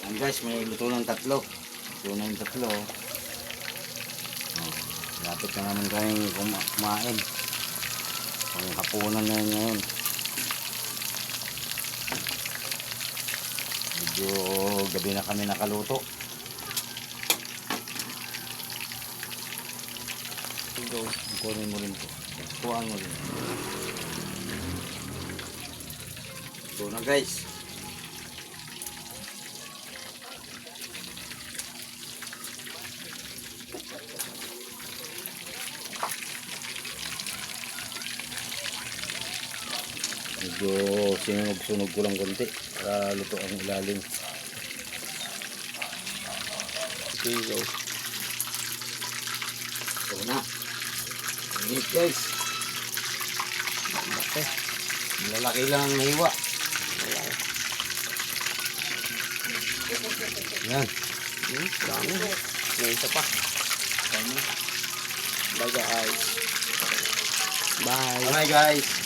Ayan guys, may luto ng tatlo. Luto na yung tatlo. Lapit na naman kayong kumain. Pang hapunan na yun ngayon. Medyo gabi na kami nakaluto. Ito, kunin mo rin ito. Kuhaan mo rin. Ito na guys. Medyo sinunog-sunog ko lang konti para luto ang ilalim. Okay, go. Ito na. Init guys. Lalaki lang ang hiwa. Yan. Dami. May isa pa. Bye guys. Bye. Bye guys.